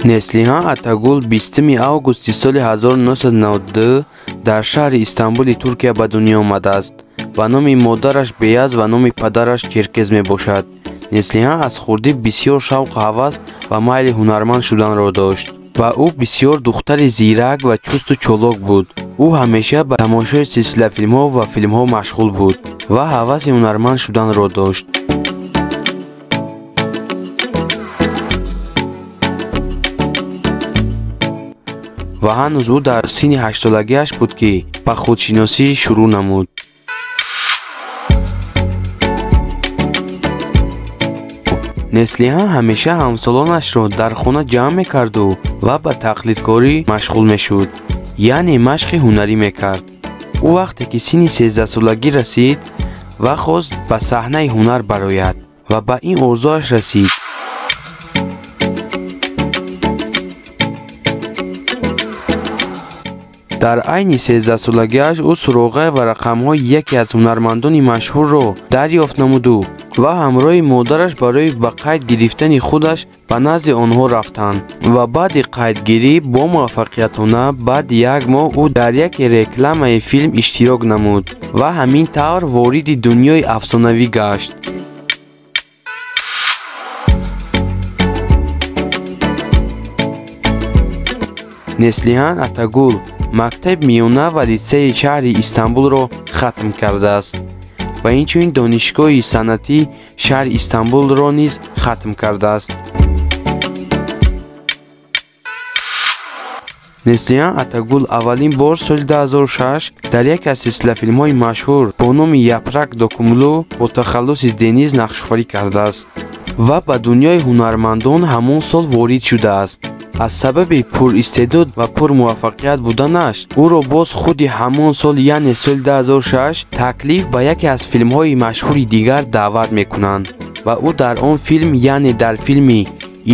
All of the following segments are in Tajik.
Неслиҳан Атагул 20 августи соли 1992 дар шаҳри Истамбули Туркия ба дунё омадааст ва номи модараш Беяз ва номи падараш Черкез мебошад. Неслиҳан аз хурдӣ бисёр шавқу ҳавас ва майли ҳунарманд шуданро дошт ва ӯ бисёр духтари зирак ва чусту чолок буд. ӯ ҳамеша ба тамошои силсилафилмҳо ва филмҳо машғул буд ва ҳаваси ҳунарманд шуданро дошт. ва ҳанӯз ӯ дар синни 8 солагиаш буд ки ба худшиносӣ шурӯъ намуд. Неслиҳан ҳамеша ҳамсолонашро дар хона ҷамъ мекарду ва ба тақлидкорӣ машғул мешуд, яъне машқи ҳунарӣ мекард. ӯ вақте ки синни 13 солагӣ расид ва хост ба саҳнаи ҳунар барояд ва ба ин орзуаш расид. дар айни 13 солагиаш ӯ суроғаи ва рақамҳои яке аз ҳунармандони машҳурро дарёфт намуду ва ҳамроҳи модараш барои ба қайд гирифтани худаш ба назди онҳо рафтанд ва баъди қайдгирӣ бо муваффақиятона баъди 1 моҳ ӯ дар яке рекламаи филм иштирок намуд ва ҳамин тавр вориди дунёи афсонавӣ гашт. Неслиҳан Атагул мактаби миёна ва литсеи шаҳри Истамбулро хатм кардааст ва инчунин донишгоҳи санъатии шаҳри Истамбулро низ хатм кардааст. Неслиҳан Атагул аввалин бор соли 2006 дар яке аз силсилафилмҳои машҳур бо номи Япрак Докумлу бо тахаллуси Дениз нақшофарӣ кардааст ва ба дунёи ҳунармандон ҳамон сол ворид шудааст. аз сабаби пуристеъдод ва пурмуваффақият буданаш ӯро боз худи ҳамон сол, яъне соли 2006 таклиф ба яке аз филмҳои машҳури дигар даъват мекунанд ва ӯ дар он филм, яъне дар филми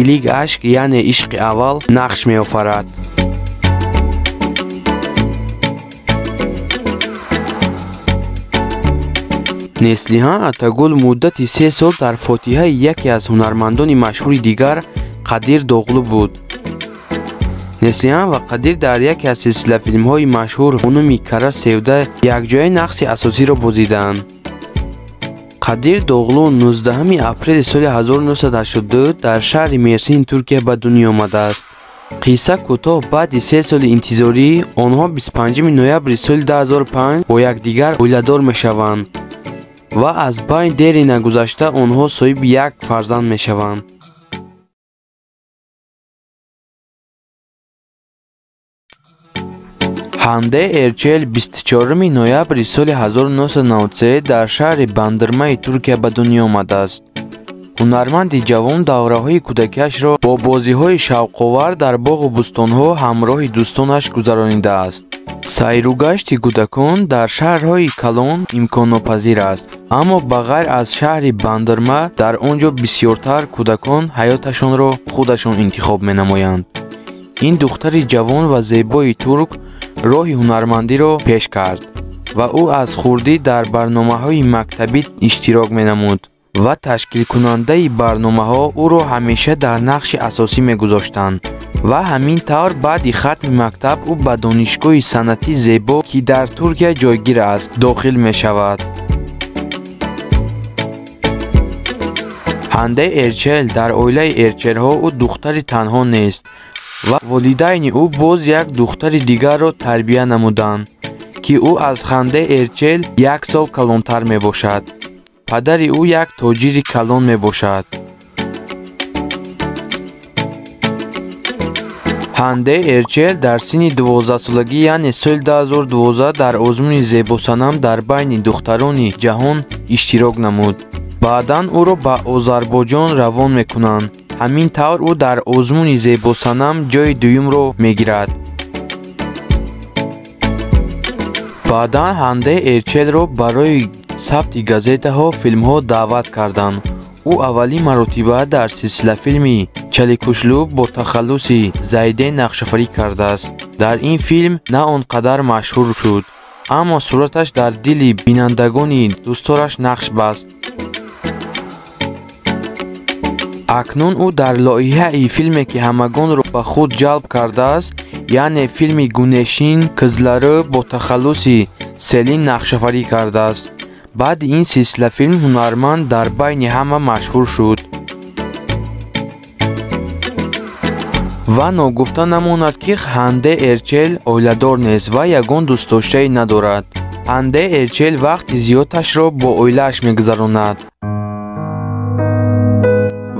Илик ашк, яъне ишқи аввал нақш меофарад. Неслиҳан Атагул муддати 3 сол дар фотиҳаи яке аз ҳунармандони машҳури дигар Қадир Доғлу буд. Неслиҳан ва Қадир дар яке аз силсилафилмҳои машҳур бо номи Кара Севда якҷоя нақси асосиро бозиданд. Қадир Доғлу 19 апрели соли 1982 дар шаҳри Мерсин, Туркия ба дунё омадааст. қисса кӯтоҳ баъди 3 соли интизорӣ онҳо 25 ноябри соли 2005 бо якдигар оиладор мешаванд ва аз байн дери нагузашта онҳо соҳиби як фарзанд мешаванд. Ҳанде Эрчел 24 ноябри соли 1993 дар шаҳри Бандырмаи Туркия ба дунё омадааст. ҳунарманди ҷавон давраҳои кӯдакиашро бо бозиҳои шавқовар дар боғу бӯстонҳо ҳамроҳи дӯстонаш гузаронидааст. сайру-гашти кӯдакон дар шаҳрҳои калон имконнопазир аст, аммо ба ғайр аз шаҳри Бандырма дар он ҷо бисёртар кӯдакон ҳаёташонро худашон интихоб менамоянд. ин духтари ҷавон ва зебои турк роҳи ҳунармандиро пеш кард ва ӯ аз хурдӣ дар барномаҳои мактабӣ иштирок менамуд ва ташкилкунандаи барномаҳо ӯро ҳамеша дар нақши асосӣ мегузоштанд ва ҳамин тавр баъди хатми мактаб ӯ ба донишгоҳи санъати зебо, ки дар Туркия ҷойгир аст, дохил мешавад. Ҳанде Эрчел дар оилаи Эрчелҳо ӯ духтари танҳо нест ва волидайни ӯ боз як духтари дигарро тарбия намуданд, ки ӯ аз Ҳанде Эрчел 1 сол калонтар мебошад. падари ӯ як тоҷири калон мебошад. Ҳанде Эрчел дар синни 12 солагӣ, яъне соли 2012 дар озмуни зебосанам дар байни духтарони ҷаҳон иштирок намуд. баъдан ӯро ба Озарбойҷон равон мекунанд. ҳамин тавр ӯ дар озмуни зебосанам ҷои дуюмро мегирад. баъдан Ҳанде Эрчелро барои сабти газетаҳо, филмҳо даъват карданд. ӯ аввалин маротиба дар силсилафилми Чаликушлу бо тахаллуси Зайден нақшофарӣ кардааст. дар ин филм на он қадар машҳур шуд, аммо сураташ дар дили бинандагони дӯстдораш нақш баст. акнун ӯ дар лоиҳаи филме ки ҳамагонро ба худ ҷалб кардааст, яъне филми гунешин кӯзларӣ бо тахаллуси селин нақшофарӣ кардааст. баъди ин силсила филм ҳунарманд дар байни ҳама машҳур шуд. ва ногуфта намонад ки Ҳанде Эрчел оиладор нест ва ягон дӯстдоштае надорад. Ҳанде Эрчел вақти зиёдашро бо оилааш мегузаронад.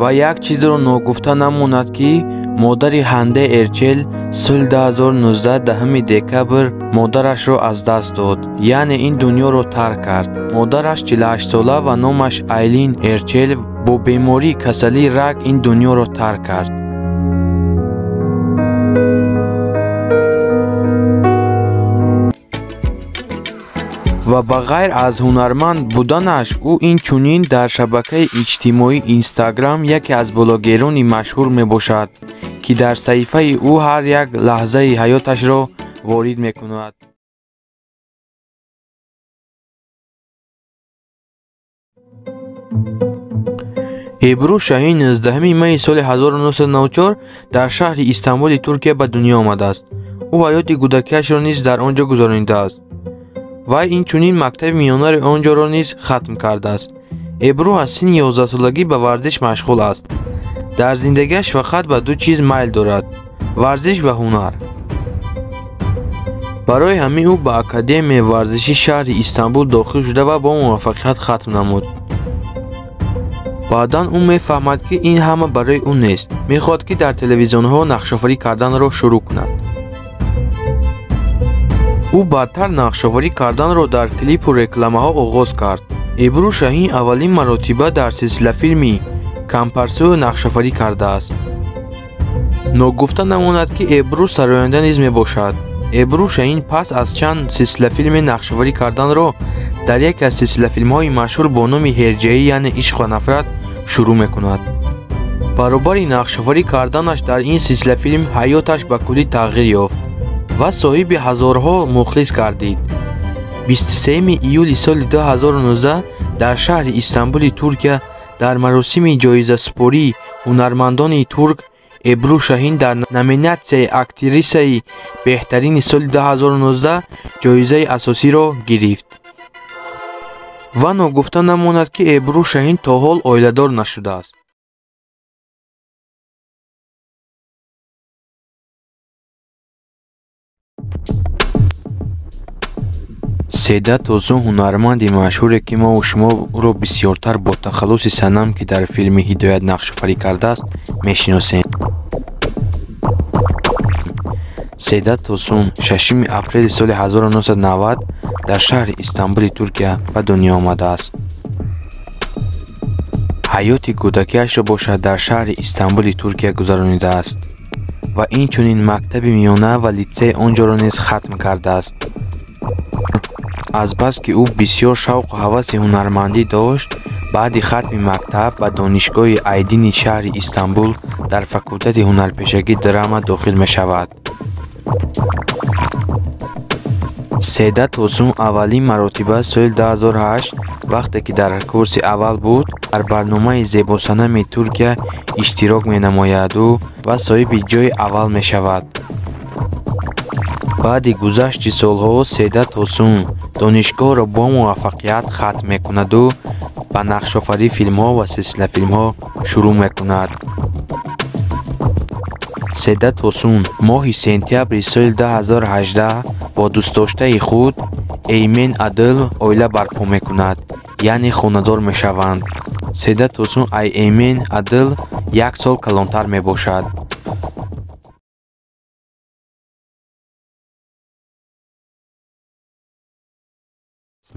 ва як чизро ногуфта намонад ки модари Ҳанде Эрчел соли 2019 10 декабр модарашро аз даст дод, яъне ин дунёро тарк кард. модараш 48 сола ва номаш Айлин Эрчел бо бемории касалии рак ин дунёро тарк кард. ва ба ғайр аз ҳунарманд буданаш ӯ инчунин дар шабакаи иҷтимоии Instagram яке аз блогерони машҳур мебошад, ки дар саҳифаи ӯ ҳар як лаҳзаи ҳаёташро ворид мекунад. Эбру Шаҳин 19 майи соли 1994 дар шаҳри Истамбули Туркия ба дунё омадааст. ӯ ҳаёти кӯдакиашро низ дар он ҷо гузаронидааст. вай инчунин мактаби миёнари он ҷоро низ хатм кардааст. Эбру аз синни 11-солагӣ ба варзиш машғул аст. дар зиндагиаш фақат ба ду чиз майл дорад: варзиш ва ҳунар. барои ҳамин ӯ ба Академияи варзиши шаҳри Истамбул дохил шуда ва бо муваффақият хатм намуд. баъдан ӯ мефаҳмад ки ин ҳама барои ӯ нест. мехоҳад ки дар телевизионҳо нақшофарӣ карданро шурӯъ кунад. ӯ баъдтар нақшофарӣ карданро дар клипу рекламаҳо оғоз кард. Эбру Шаҳин аввалин маротиба дар силсила филми Кампарсӯ нақшофарӣ кардааст. ногуфта намонад ки Эбру сароянда низ мебошад. Эбру Шаҳин пас аз чанд силсила филме нақшофарӣ карданро дар яке аз силсилафилмҳои машҳур бо номи Ҳерҷаӣ яъне Ишқ ва нафрат шурӯъ мекунад. баробари нақшофарӣ карданаш дар ин силсилафилм ҳаёташ ба куллӣ тағйир ёфт ва соҳиби ҳазорҳо мухлис гардид. 23 июли соли 2019 дар шаҳри Истамбули Туркия дар маросими ҷоизасупории ҳунармандони турк Эбру Шаҳин дар номинатсияи актрисаи беҳтарини соли 2019 ҷоизаи асосиро гирифт. ва ногуфта намонад ки Эбру Шаҳин то ҳол оиладор нашудааст. Седат Озун ҳунарманди маъшҳуре ки мо шумо ӯро бисёртар бо тахаллуси санам ки дар филми Ҳидоят нақшофарӣ кардааст мешиносем. Седат Озун 6 апрели соли 1990 дар шаҳри Истамбули Туркия ба дунё омадааст. ҳаёти кӯдакиашро бошад дар шаҳри Истамбули Туркия гузаронидааст ва инчунин мактаби миёна ва литсеи он ҷоро низ хатм кардааст. азбаски ӯ бисёр шавқу ҳаваси ҳунармандӣ дошт, баъди хатми мактаб ба донишгоҳи Айдини шаҳри Истамбул дар факултати ҳунарпешагӣ драма дохил мешавад. Седат Озун аввалин маротиба соли 2008 вақте ки дар курси аввал буд, дар барномаи Зебосанами Туркия иштирок менамояду ва соҳиби ҷойи аввал мешавад. баъди гузашти солҳо Седат Озун донишгоҳро бо муваффақият хатм мекунаду ба нақшофарӣ филмҳо ва силсилафилмҳо шурӯъ мекунад. Седат Озун моҳи сентябри соли 2018 бо дӯстдоштаи худ Эймен Адил оила барпо мекунад, яъне хонадор мешаванд. Седат Озун аз Эймен Адил 1 сол калонтар мебошад.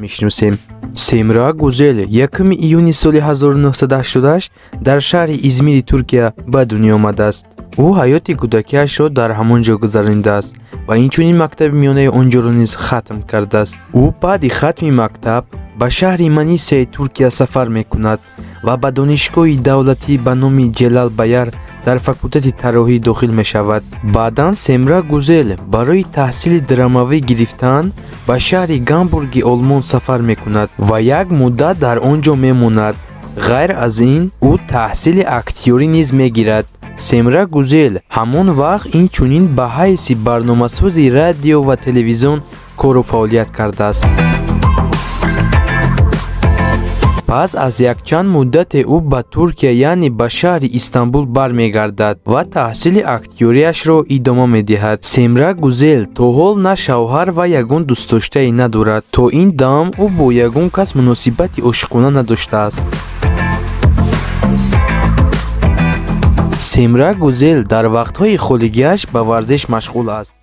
мешиносем. Семра Гузел 1 июни соли 1988 дар шаҳри Измири Туркия ба дунё омадааст. ӯ ҳаёти кӯдакиашро дар ҳамон ҷо гузаронидааст ва инчунин мактаби миёнаи он ҷоро низ хатм кардааст. ӯ баъди хатми мактаб ба шаҳри Манисияи Туркия сафар мекунад ва ба донишгоҳи давлатӣ ба номи Ҷелал Байар дар факултати тарроҳӣ дохил мешавад. баъдан Семра Гузел барои таҳсили драмавӣ гирифтан ба шаҳри Гамбурги Олмон сафар мекунад ва як муддат дар он ҷо мемонад غیر از این او تحصیل اکتیوری نیز میگیرد. سمرا گوزل همون وقت این چونین به حیث برنامه‌ساز رادیو و تلویزیون کار و فعالیت کرده است. پس از یک چند مدت او به ترکیه یعنی به شهر استانبول برمیگردد و تحصیل اکتیوریش را ادامه میدهد. سمرا گوزل تا حال نه شوهر و یگان دوست داشته ندارد. تا این دم او با یگان کس مناسبت عاشقانه نداشته است. سمرا گوزل در وقتهای خالیگیش به ورزش مشغول است.